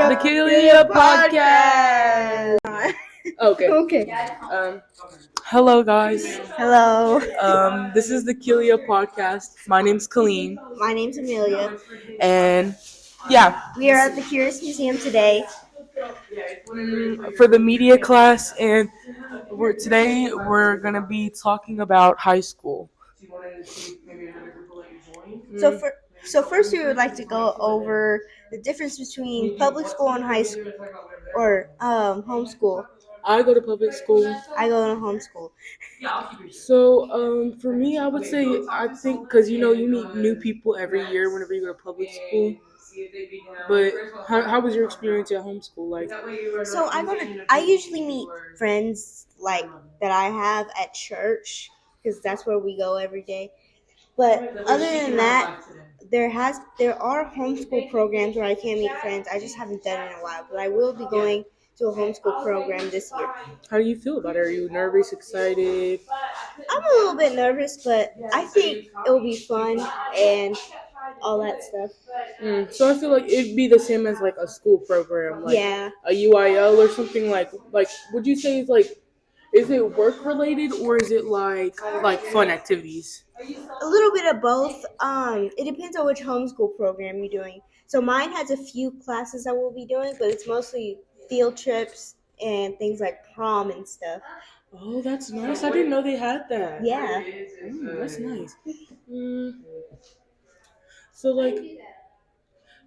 The Killia podcast. Okay. Hello, guys. Hello. This is the Killia podcast. My name's Colleen, My name's Amelia. and yeah, We are at the Curious Museum today. for the media class, and today we're gonna be talking about high school. So first we would like to go over the difference between public school and high school or homeschool. I go to public school. I go to homeschool. So, for me, I would say I think because you meet new people every year whenever you go to public school. But how was your experience at homeschool? Like, So I usually meet friends like that I have at church because that's where we go every day. But other than that, there are homeschool programs where I can meet friends. I just haven't done it in a while, but I will be going to a homeschool program this year. How do you feel about it? Are you nervous, excited? I'm a little bit nervous, but I think it will be fun and all that stuff. So I feel like it'd be the same as like a school program, like Yeah. a UIL or something like. Would you say it's like, is it work related or is it like fun activities? A little bit of both. It depends on which homeschool program you're doing. So mine has a few classes I will be doing, but it's mostly field trips and things like prom and stuff. Oh, that's nice. I didn't know they had that. Yeah. That's nice. So like,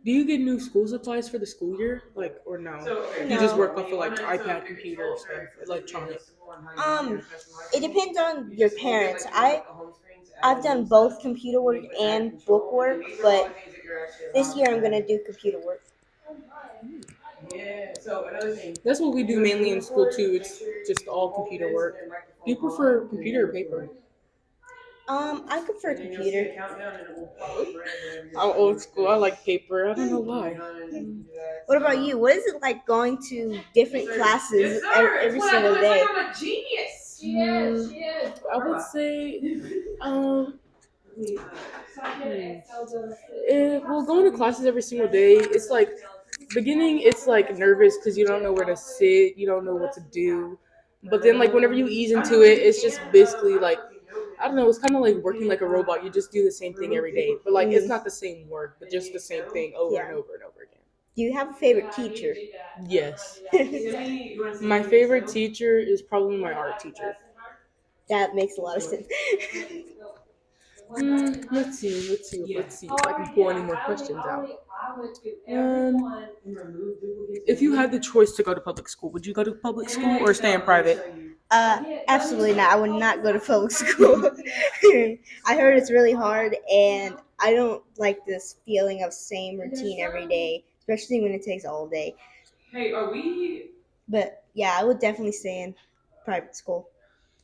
do you get new school supplies for the school year? Like, or no? You just work off of like iPad, computer stuff, electronic. It depends on your parents. I've done both computer work and book work, but this year I'm gonna do computer work. That's what we do mainly in school too. It's just all computer work. Do you prefer computer or paper? I prefer computer. I'm old school. I like paper. I don't know why. What about you? What is it like going to different classes every single day? I would say, well, going to classes every single day, it's like, beginning, it's like nervous because you don't know where to sit, you don't know what to do. But then, like, whenever you ease into it, it's just basically like, I don't know, it's kind of like working like a robot. You just do the same thing every day. But, like, it's not the same work, but just the same thing over and over and over again. Do you have a favorite teacher? Yes. My favorite teacher is probably my art teacher. That makes a lot of sense. Let's see if I can pull any more questions out. If you had the choice to go to public school, would you go to public school or stay in private? Absolutely not. I would not go to public school. I heard it's really hard, and I don't like this feeling of same routine every day, especially when it takes all day. Hey, are we? But yeah, I would definitely stay in private school.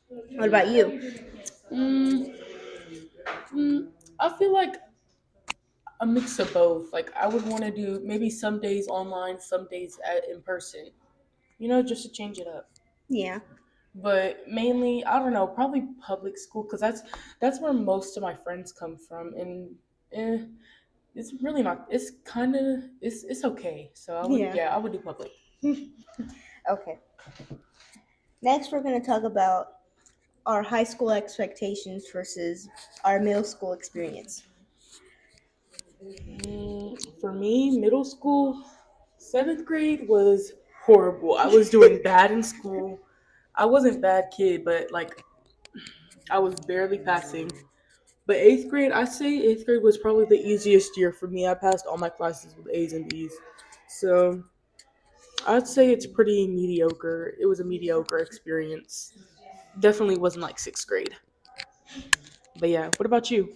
What about you? I feel like a mix of both. Like, I would want to do maybe some days online, some days in person. Just to change it up. Yeah. But mainly, I don't know, probably public school because that's where most of my friends come from, and it's really not. It's kind of it's okay. So I would do public. Okay. Next, we're going to talk about our high school expectations versus our middle school experience. For me, middle school, 7th grade was horrible. I was doing bad in school. I wasn't a bad kid, but like I was barely passing. But 8th grade, I'd say 8th grade was probably the easiest year for me. I passed all my classes with A's and B's. So I'd say it's pretty mediocre. It was a mediocre experience. Definitely wasn't like 6th grade. But yeah, what about you?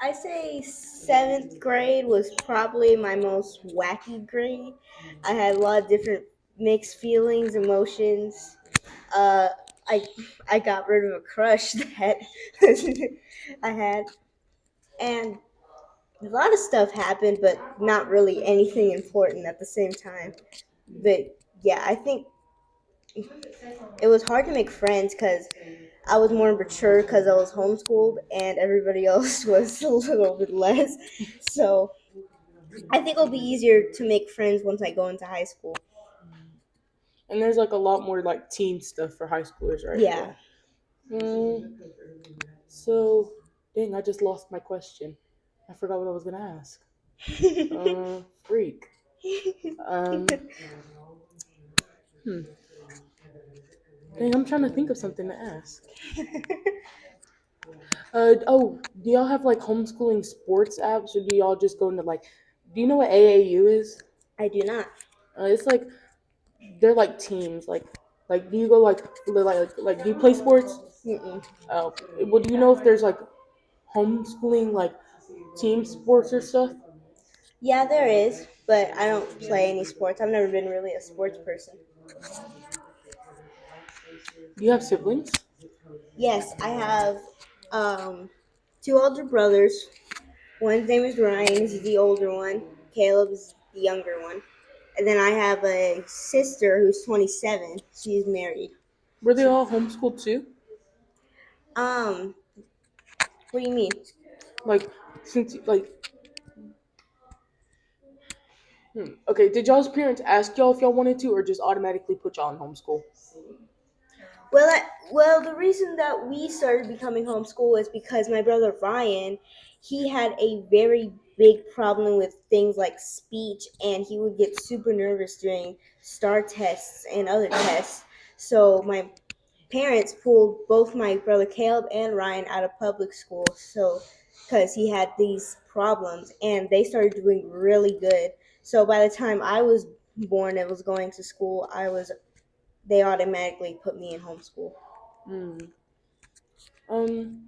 I say 7th grade was probably my most wacky grade. I had a lot of different mixed feelings, emotions. I got rid of a crush that I had, and a lot of stuff happened, but not really anything important at the same time. But yeah, I think it was hard to make friends because I was more mature because I was homeschooled and everybody else was a little bit less. So I think it'll be easier to make friends once I go into high school. And there's like a lot more like teen stuff for high schoolers, right? Yeah. Yeah. Mm, so, dang, I just lost my question. I forgot what I was gonna ask. Freak. Um, hmm. Dang, I'm trying to think of something to ask. Do y'all have like homeschooling sports apps, or do y'all just go into like? Do you know what AAU is? I do not. It's like they're like teams. Like do you go like do you play sports? Mm-mm. Oh, well, do you know if there's like homeschooling like team sports or stuff? Yeah, there is, but I don't play any sports. I've never been really a sports person. Do you have siblings? Yes, I have two older brothers. One's name is Ryan. He's the older one. Caleb is the younger one. And then I have a sister who's 27. She's married. Were they She, all homeschooled too? um, what do you mean? Like okay, did y'all's parents ask y'all if y'all wanted to, or just automatically put y'all in homeschool? Well, the reason that we started becoming homeschool is because my brother Ryan, he had a very big problem with things like speech, and he would get super nervous during STAR tests and other tests. So my parents pulled both my brother Caleb and Ryan out of public school, so because he had these problems, and they started doing really good. So by the time I was born and was going to school, I was they automatically put me in homeschool. Mm. Um,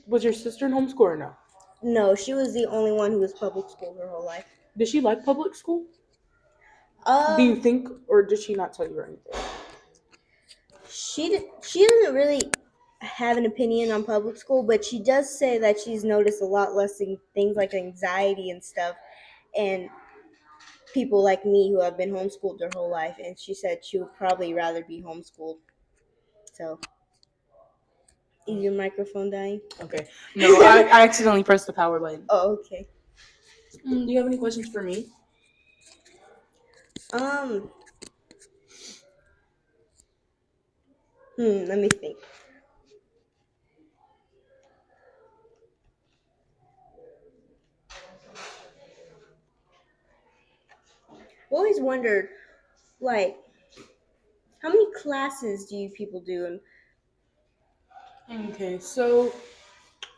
was your sister in homeschool or no? No, she was the only one who was public school her whole life. Did she like public school? Do you Um, think, or did she not tell you or anything? she doesn't really have an opinion on public school, but she does say that she's noticed a lot less things like anxiety and stuff, and people like me who have been homeschooled their whole life. And she said she would probably rather be homeschooled. So, is your microphone dying? Okay. No, I accidentally pressed the power button. Oh, okay. Do you have any questions for me? Um, let me think. I always wondered, like, how many classes do you people do? And Okay, so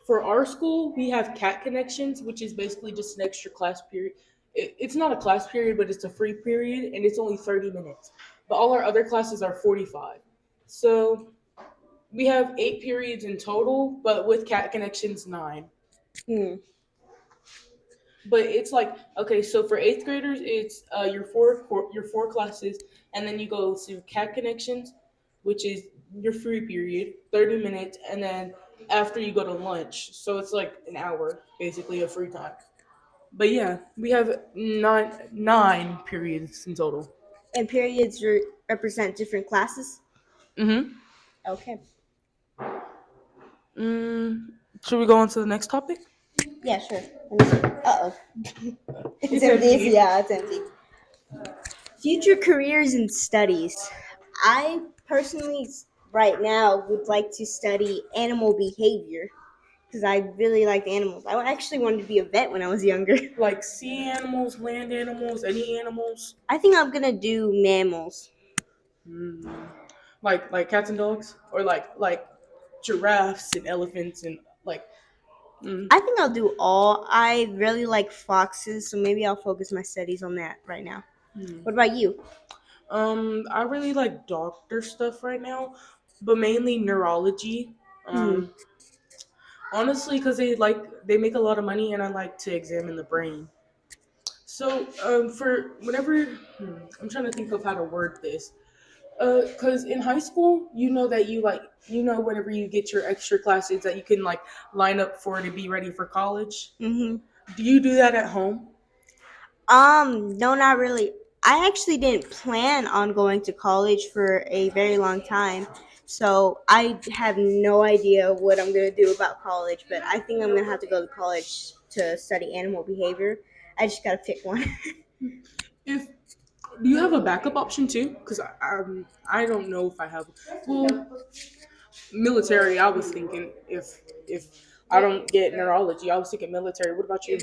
for our school, we have CAT connections, which is basically just an extra class period. It's not a class period, but it's a free period, and it's only 30 minutes. But all our other classes are 45. So we have 8 periods in total, but with CAT connections, 9. hmm, But it's like, okay, so for eighth graders, it's your four classes, and then you go to CAT connections, which is your free period, 30 minutes, and then after you go to lunch, so it's like an hour basically of free time. But yeah, we have nine periods in total. and periods represent different classes. Mm-hmm. Okay. Should we go on to the next topic? Yeah, sure. Let me see. Uh oh. It's It's empty. empty. Yeah, it's empty. Future careers and studies. I personally, right now, would like to study animal behavior because I really like animals. I actually wanted to be a vet when I was younger. Like sea animals, land animals, any animals. I think I'm gonna do mammals. Mm. Like cats and dogs, or like giraffes and elephants and like. Mm. I think I'll do all. I really like foxes, so maybe I'll focus my studies on that right now. Mm. What about you? I really like doctor stuff right now, but mainly neurology. Hmm. Honestly, because they make a lot of money, and I like to examine the brain. So for whenever I'm trying to think of how to word this. Because in high school, you know that whenever you get your extra classes that you can like line up for to be ready for college. Mm-hmm. Do you do that at home? No, not really. I actually didn't plan on going to college for a very long time. So I have no idea what I'm going to do about college, but I think I'm going to have to go to college to study animal behavior. I just gotta pick one. If do you have a backup option too? Because I don't know if I have. Well, military. I was thinking if I don't get neurology, I was thinking military. What about you?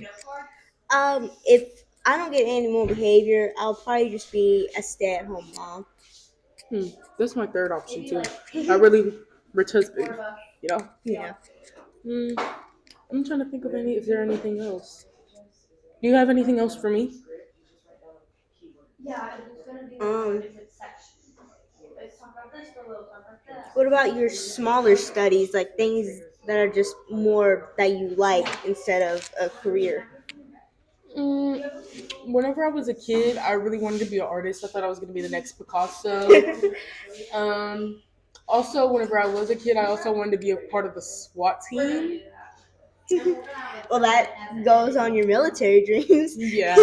If I don't get animal behavior, I'll probably just be a stay-at-home mom. Hmm, that's my third option too. I really rich husband. You know. Yeah. Hmm, I'm trying to think of any. Is there anything else? Do you have anything else for me? Um, what about your smaller studies, like things that are just more that you like instead of a career? Whenever I was a kid, I really wanted to be an artist. I thought I was going to be the next Picasso. Um, Also, whenever I was a kid, I also wanted to be a part of the SWAT team. Well, that goes on your military dreams. Yeah.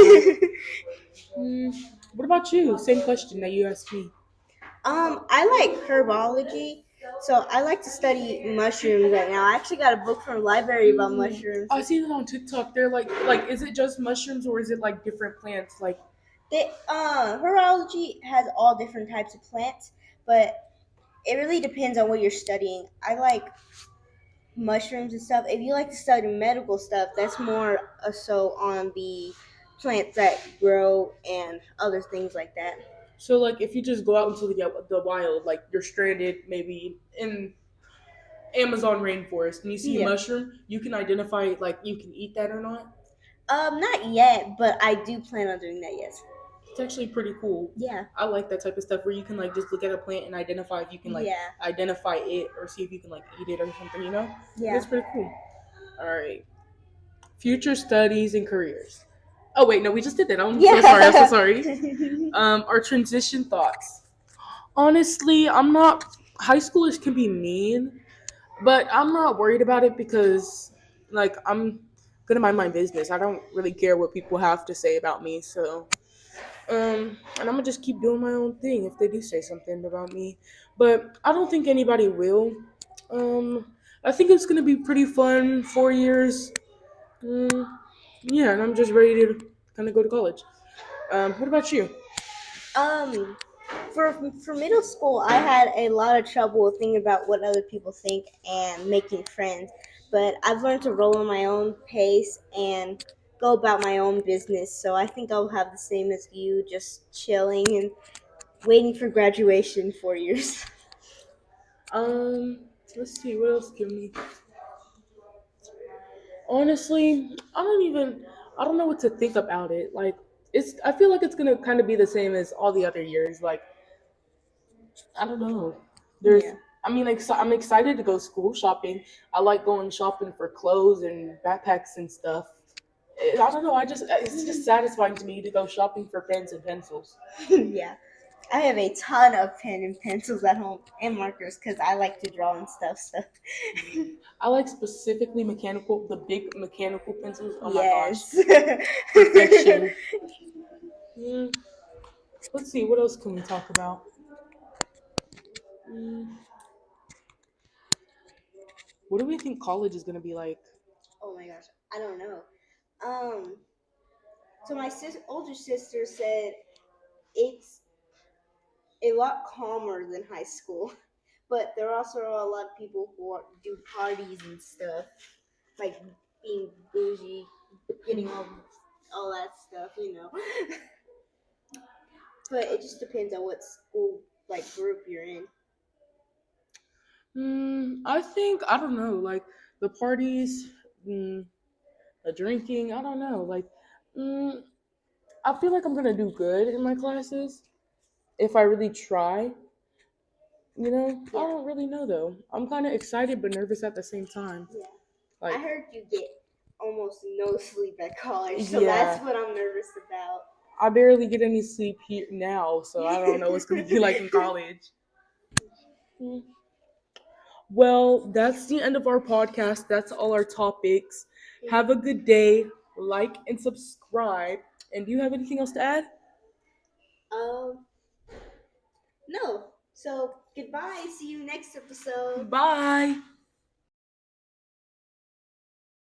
Mm, what about you? Same question that you asked me. I like herbology, so I like to study mushrooms right now. I actually got a book from the library about mushrooms. I see that on TikTok. They're like, is it just mushrooms or is it like different plants? Like, Herbology has all different types of plants, but it really depends on what you're studying. I like mushrooms and stuff. If you like to study medical stuff, that's more so on the plants that grow and other things like that. so like, if you just go out into the wild, like you're stranded maybe in Amazon rainforest and you see a Yeah. mushroom, you can identify like you can eat that or not. Not yet, but I do plan on doing that. Yes. It's actually pretty cool. Yeah. I like that type of stuff where you can like just look at a plant and identify if you can like Yeah. identify it or see if you can like eat it or something. You know, Yeah. that's pretty cool. All right, future studies and careers. Oh wait, no, we just did that. I'm so sorry. I'm so sorry. Our transition thoughts. Honestly, I'm not. High schoolers can be mean, but I'm not worried about it because like I'm gonna mind my business. I don't really care what people have to say about me. So and I'm gonna just keep doing my own thing if they do say something about me. But I don't think anybody will. I think it's gonna be pretty fun. 4 years. Mm, yeah, and I'm just ready to kind of go to college. What about you? um, for middle school, I had a lot of trouble thinking about what other people think and making friends. But I've learned to roll on my own pace and go about my own business. So I think I'll have the same as you, just chilling and waiting for graduation 4 years. Let's see. What else can we? Honestly, I don't know what to think about it. Like, I feel like it's gonna kind of be the same as all the other years. Like, I don't know. There's, Yeah. I mean, like, so I'm excited to go school shopping. I like going shopping for clothes and backpacks and stuff. I don't know. It's just satisfying to me to go shopping for pens and pencils. Yeah. I have a ton of pen and pencils at home and markers because I like to draw and stuff. So I like specifically the big mechanical pencils. Oh my gosh, yes. perfection. Mm, let's see. What else can we talk about? Mm, what do we think college is gonna be like? Oh my gosh, I don't know. Um, so my older sister said it's a lot calmer than high school, but there also are a lot of people who do parties and stuff, like being bougie, getting all that stuff. But it just depends on what school like group you're in. I think I don't know. Like the parties, mm, the drinking. I don't know. Like, mm, I feel like I'm gonna do good in my classes if I really try. You know, I Yeah, don't really know though. I'm kind of excited but nervous at the same time. yeah. I Like, heard you get almost no sleep at college, so that's yeah, what I'm nervous about. I barely get any sleep here now, so I don't know what's gonna be like in college. Mm. Well, that's the end of our podcast. That's all our topics. Have a good day. Like and subscribe. And do you have anything else to add? Um, no. So goodbye. See you next episode. Bye.